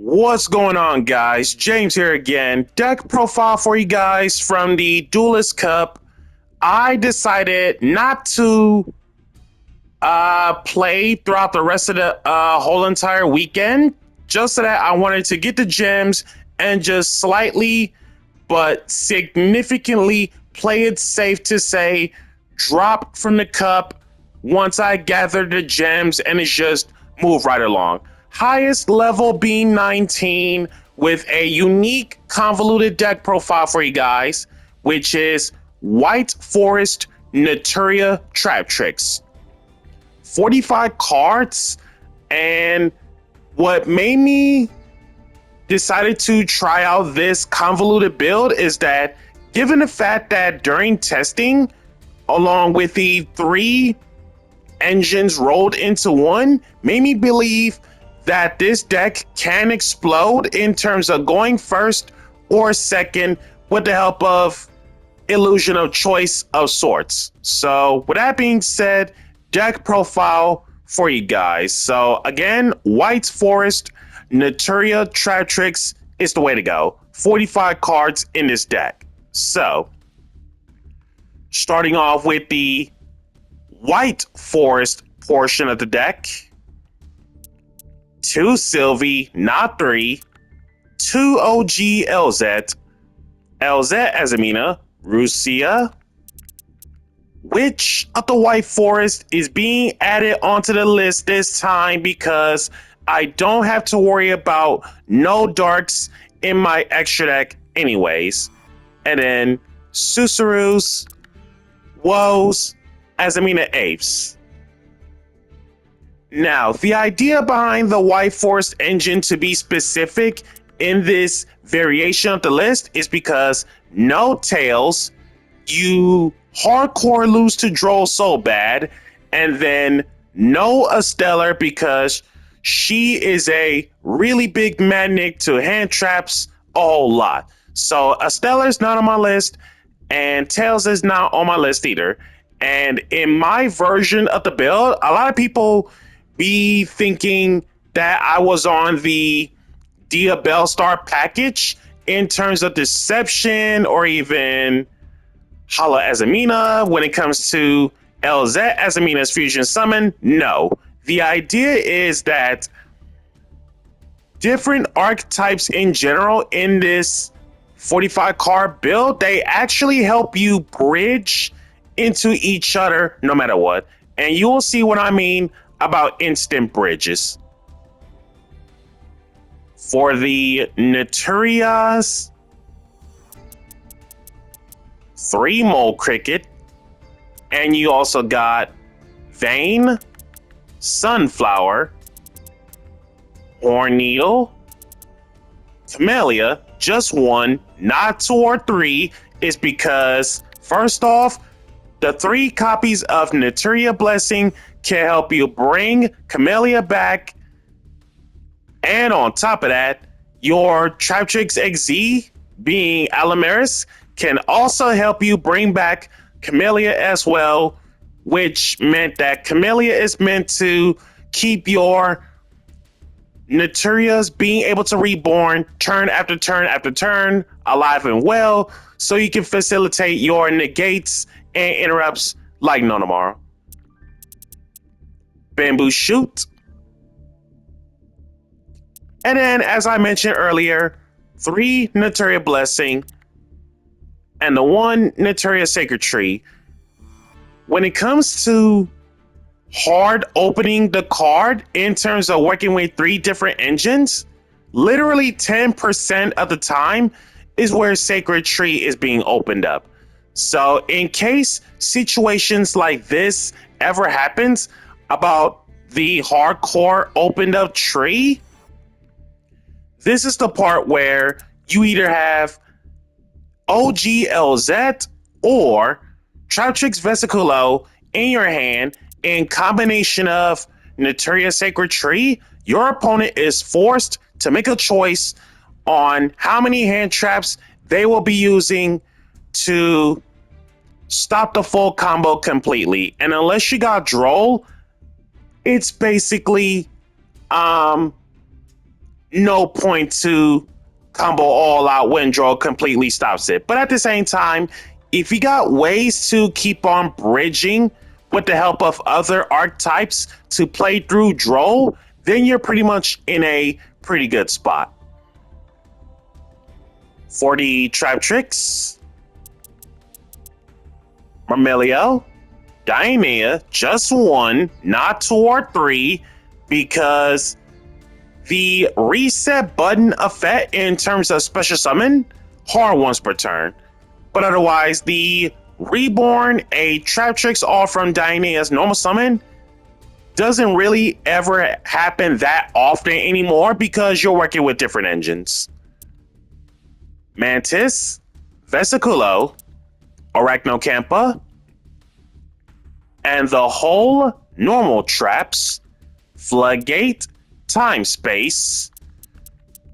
What's going on, guys? James here again. Deck profile for you guys from the Duelist Cup. I decided not to play throughout the rest of the whole entire weekend, just so that I wanted to get the gems and just slightly but significantly play it safe to say drop from the cup once I gather the gems and it's just move right along. Highest level being 19 with a unique convoluted deck profile for you guys, which is White Forest Naturia Traptrix. 45 cards, and what made me decided to try out this convoluted build is that given the fact that during testing, along with the 3 engines rolled into one, made me believe that this deck can explode in terms of going first or second with the help of illusion of choice of sorts. So with that being said, deck profile for you guys. So again, White Forest Naturia Traptrix is the way to go. 45 cards in this deck. So starting off with the White Forest portion of the deck. 2 Sylvie, not 3. 2 OG LZ. LZ Azamina, Rusia. Which of the White Forest is being added onto the list this time because I don't have to worry about no darks in my extra deck anyways. And then Susurus, Woes, Azamina Apes. Now, the idea behind the White Forest engine to be specific in this variation of the list is because no Tails, you hardcore lose to Droll so bad, and then no Stellar because she is a really big magnet to hand traps a whole lot. So Stellar's not on my list, and Tails is not on my list either. And in my version of the build, a lot of people be thinking that I was on the Dia Bellstar package in terms of deception or even Hala Azamina when it comes to LZ Azamina's fusion summon. No. The idea is that different archetypes in general in this 45 card build, they actually help you bridge into each other no matter what. And you will see what I mean about instant bridges. For the Naturias, 3 Mole Cricket, and you also got Vane, Sunflower, Horn Needle, Camellia, just 1, not 2 or 3, is because, first off, the 3 copies of Naturia Blessing can help you bring Camellia back, and on top of that, your Traptrix XZ, being Alamaris, can also help you bring back Camellia as well, which meant that Camellia is meant to keep your Naturias being able to reborn turn after turn after turn, alive and well, so you can facilitate your negates and interrupts like no tomorrow. Bamboo Shoot. And then, as I mentioned earlier, 3 Naturia Blessing and the 1 Naturia Sacred Tree. When it comes to hard opening the card in terms of working with 3 different engines, literally 10% of the time is where Sacred Tree is being opened up. So in case situations like this ever happens about the hardcore opened up tree, this is the part where you either have OGLZ or Traptrix Vesiculo in your hand in combination of Naturia Sacred Tree. Your opponent is forced to make a choice on how many hand traps they will be using to stop the full combo completely. And unless you got Droll, it's basically no point to combo all out when draw completely stops it. But at the same time, if you got ways to keep on bridging with the help of other archetypes to play through draw, then you're pretty much in a pretty good spot. For the Traptrix, Marmeliel, Dionea, just one, not two or three, because the reset button effect in terms of special summon, hard once per turn. But otherwise, the Reborn, a Traptrix all from Dionea's normal summon, doesn't really ever happen that often anymore because you're working with different engines. Mantis, Vesiculo, Arachnocampa, and the whole normal traps, Floodgate, Time Space,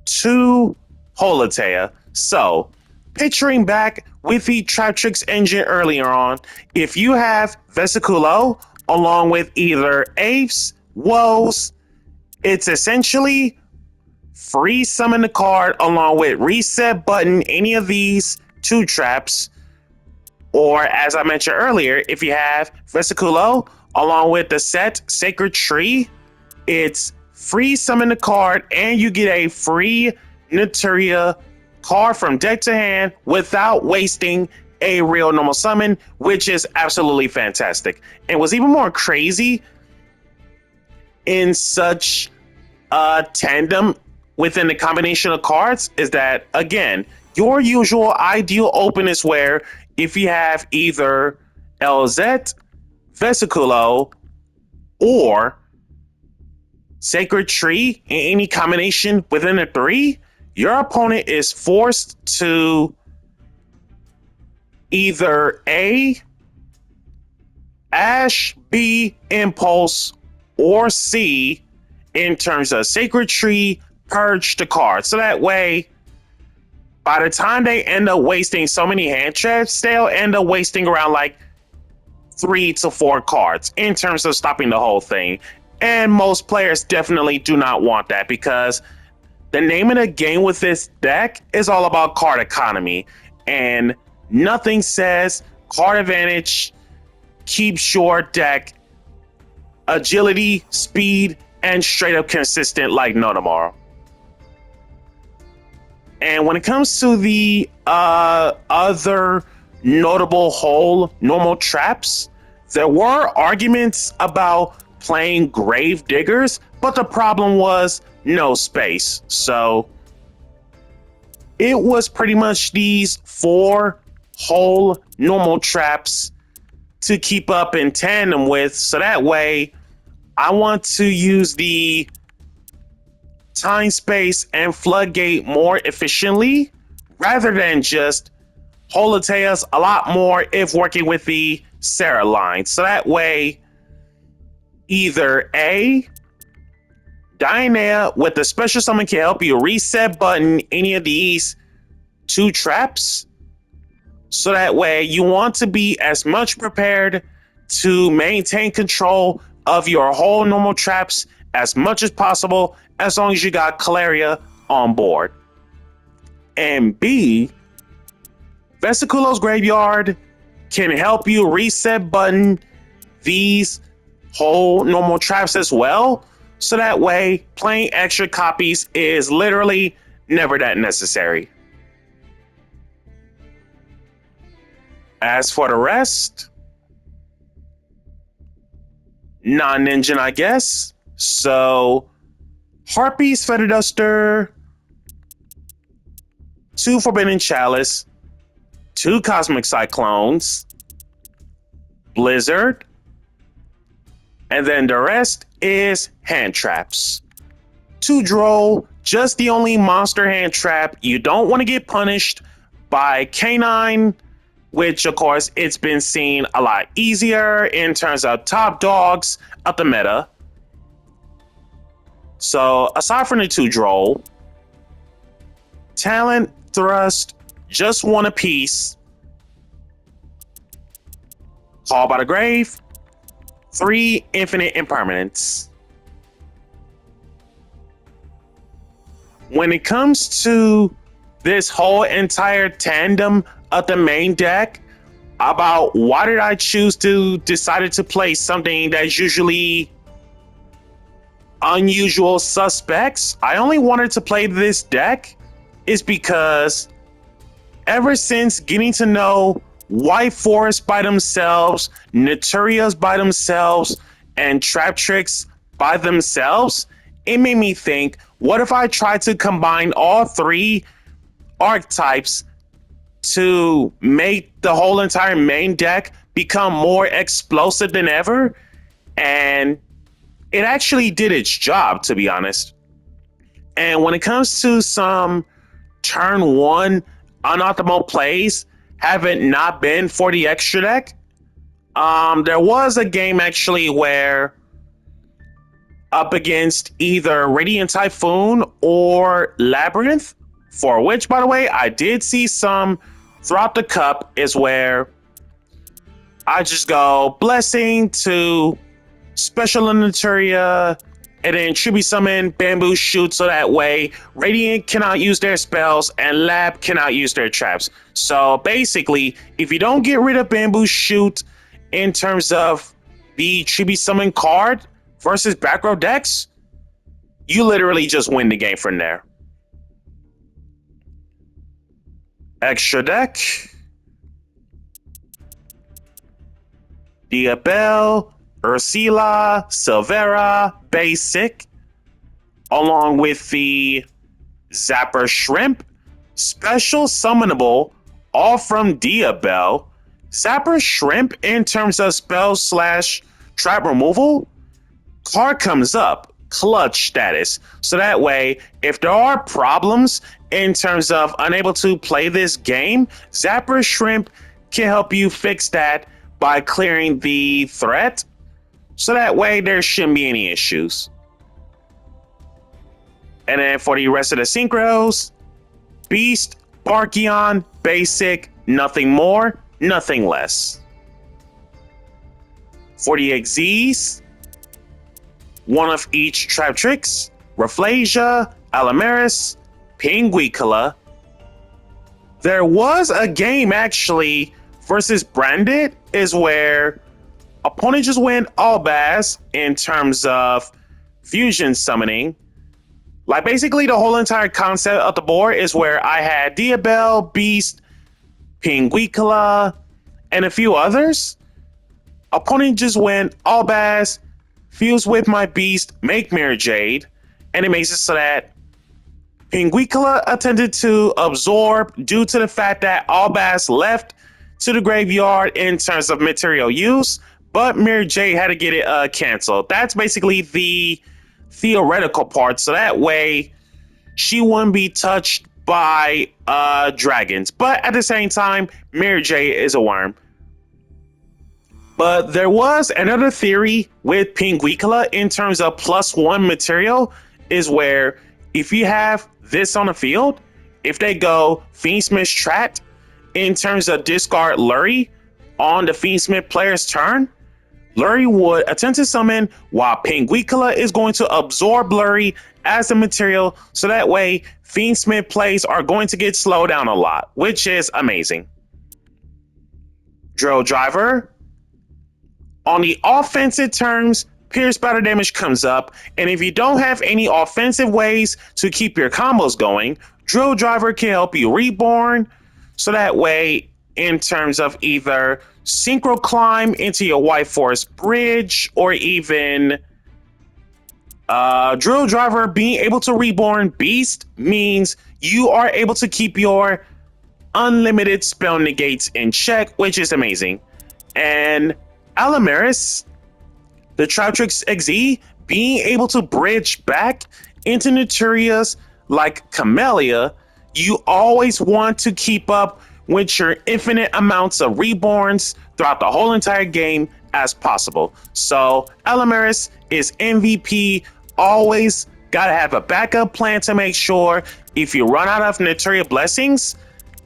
to Holotea. So, picturing back with the Traptrix engine earlier on, if you have Vesiculo along with either Apes, Woes, it's essentially free summon the card along with reset button any of these two traps. Or as I mentioned earlier, if you have Vesiculo along with the set Sacred Tree, it's free summon the card and you get a free Naturia card from deck to hand without wasting a real normal summon, which is absolutely fantastic. And what's even more crazy in such a tandem within the combination of cards is that, again, your usual ideal open is where if you have either LZ, Vesiculo, or Sacred Tree in any combination within the three, your opponent is forced to either A, Ash, B, Impulse, or C, in terms of Sacred Tree, purge the card. So that way, by the time they end up wasting so many hand traps, they'll end up wasting around like 3 to 4 cards in terms of stopping the whole thing. And most players definitely do not want that because the name of the game with this deck is all about card economy. And nothing says card advantage keeps your deck agility, speed, and straight up consistent like no tomorrow. And when it comes to the other notable whole normal traps, there were arguments about playing Grave Diggers, but the problem was no space. So it was pretty much these 4 whole normal traps to keep up in tandem with. So that way, I want to use the Time Space and Floodgate more efficiently rather than just Holoteas a lot more if working with the Sarah line. So that way, either A, Dionea with the special summon can help you reset button any of these 2 traps. So that way you want to be as much prepared to maintain control of your whole normal traps as much as possible, as long as you got Calaria on board. And B, Vesiculo's Graveyard can help you reset button these whole normal traps as well. So that way, playing extra copies is literally never that necessary. As for the rest, non-engine, I guess. So, Harpy's Feather Duster, 2 Forbidden Chalice, 2 Cosmic Cyclones, Blizzard, and then the rest is hand traps. To draw, just the only monster hand trap you don't want to get punished by Canine, which of course it's been seen a lot easier in terms of top dogs of the meta. So aside from the 2 draw, Talent, Thrust, just 1 apiece, Call by the Grave, 3 Infinite Impermanence. when it comes to this whole entire tandem of the main deck, about why did I choose to decided to play something that's usually unusual suspects, I only wanted to play this deck is because ever since getting to know White Forest by themselves, Naturias by themselves, and Traptrix by themselves, it made me think, what if I tried to combine all three archetypes to make the whole entire main deck become more explosive than ever? And it actually did its job, to be honest. And when it comes to some turn one unoptimal plays, have it not been for the extra deck, there was a game actually where up against either Radiant Typhoon or Labyrinth, for which, by the way, I did see some throughout the cup, is where I just go Blessing to Special Naturia, and then Tribute Summon Bamboo Shoot, so that way Radiant cannot use their spells and Lab cannot use their traps. So basically, if you don't get rid of Bamboo Shoot in terms of the Tribute Summon card versus back row decks, you literally just win the game from there. Extra deck. Diabel, Ursula, Silvera, Basic, along with the Zapper Shrimp, Special Summonable, all from Diabel. Zapper Shrimp, in terms of spell slash trap removal, card comes up, clutch status. So that way, if there are problems in terms of unable to play this game, Zapper Shrimp can help you fix that by clearing the threat. So that way, there shouldn't be any issues. And then for the rest of the synchros, Beast, Barkion, Basic, nothing more, nothing less. For the XZs, one of each Traptrix, Rafflesia, Alamaris, Pinguicula. There was a game actually versus Branded, is where opponent just went Albaz in terms of fusion summoning. Like basically the whole entire concept of the board is where I had Diabel, Beast, Pinguicula, and a few others. Opponent just went Albaz, fuse with my Beast, make Mirror Jade, and it makes it so that Pinguicula attempted to absorb due to the fact that Albaz left to the graveyard in terms of material use, but Mirror Jade had to get it canceled. That's basically the theoretical part, so that way she wouldn't be touched by dragons. But at the same time, Mirror Jade is a worm. But there was another theory with Pinguicula in terms of +1 material, is where if you have this on the field, if they go Fiendsmith Strat in terms of discard Lurie on the Fiendsmith player's turn, Lurie would attempt to summon while Pinguicula is going to absorb Lurie as the material, so that way Fiendsmith plays are going to get slowed down a lot, which is amazing. Drill Driver. On the offensive terms, Pierce Battle Damage comes up, and if you don't have any offensive ways to keep your combos going, Drill Driver can help you reborn, so that way, in terms of either Synchro Climb into your White Forest Bridge, or even Drill Driver being able to reborn Beast means you are able to keep your unlimited spell negates in check, which is amazing. And Alamaris, the Traptrix XZ, being able to bridge back into Naturias like Camellia, you always want to keep up with your infinite amounts of reborns throughout the whole entire game as possible. So Alamaris is MVP. Always gotta have a backup plan to make sure if you run out of Naturia blessings,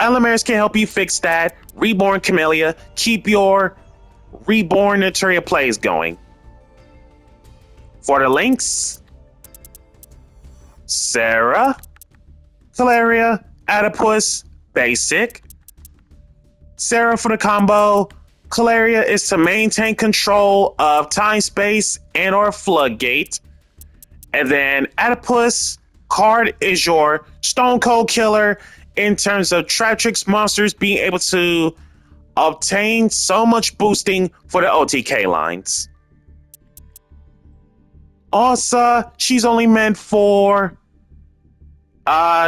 Alamaris can help you fix that. Reborn Camellia, keep your Reborn Naturia plays going. For the links, Sarah, Caleria, Adipus, basic. Sarah for the combo. Caleria is to maintain control of time, space, and or floodgate. And then Adipus card is your Stone Cold Killer in terms of Traptrix monsters being able to obtain so much boosting for the OTK lines. Also, she's only meant for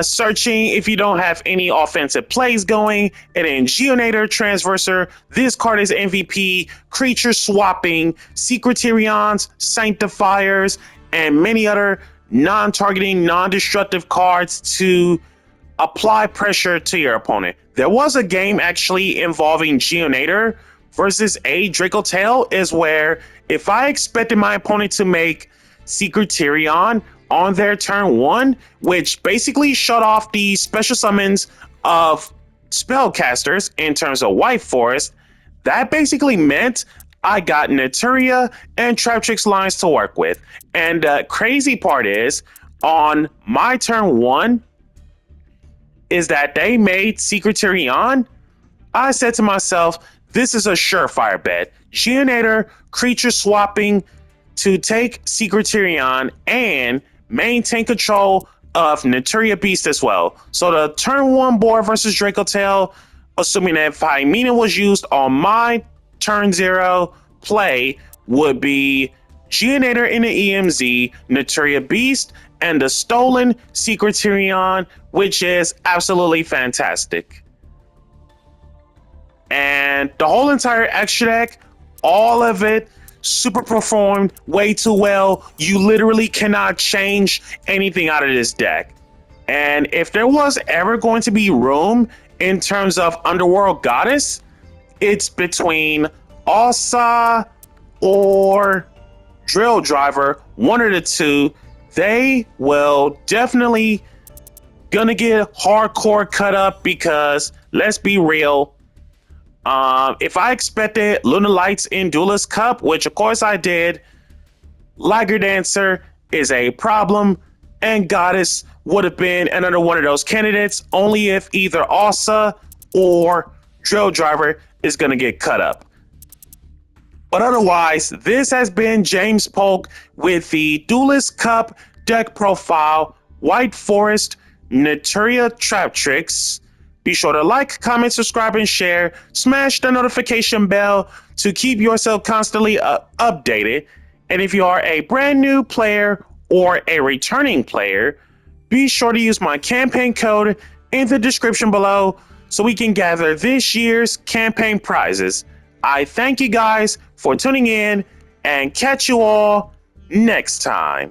searching if you don't have any offensive plays going. And then Geonator Transverser, this card is MVP, creature swapping, Secretarians, Sanctifiers, and many other non-targeting, non-destructive cards to apply pressure to your opponent. There was a game actually involving Geonator versus a Draco Tail, is where if I expected my opponent to make Secretarian on their turn 1, which basically shut off the special summons of spellcasters in terms of White Forest, that basically meant I got Naturia and Traptrix lines to work with. And the crazy part is, on my turn 1, is that they made Secretarian. I said to myself, this is a surefire bet. Geonator, creature swapping to take Secretarian and maintain control of Naturia Beast as well. So the turn 1 board versus Draco Tail, assuming that Phymena was used on my turn 0 play, would be Geonator in the EMZ, Naturia Beast, and the stolen Secretarian, which is absolutely fantastic. And the whole entire extra deck, all of it, super performed way too well. You literally cannot change anything out of this deck. And if there was ever going to be room in terms of Underworld Goddess, it's between Asa or Drill Driver, one of the two. They will definitely gonna get hardcore cut up because, let's be real, if I expected Luna Lights in Duelist Cup, which of course I did, Liger Dancer is a problem, and Goddess would have been another one of those candidates, only if either Asa or Drill Driver is going to get cut up. But otherwise, this has been James Polk with the Duelist Cup deck profile, White Forest Naturia Traptrix. Be sure to like, comment, subscribe, and share. Smash the notification bell to keep yourself constantly updated. And if you are a brand new player or a returning player, be sure to use my campaign code in the description below so we can gather this year's campaign prizes. I thank you guys for tuning in and catch you all next time.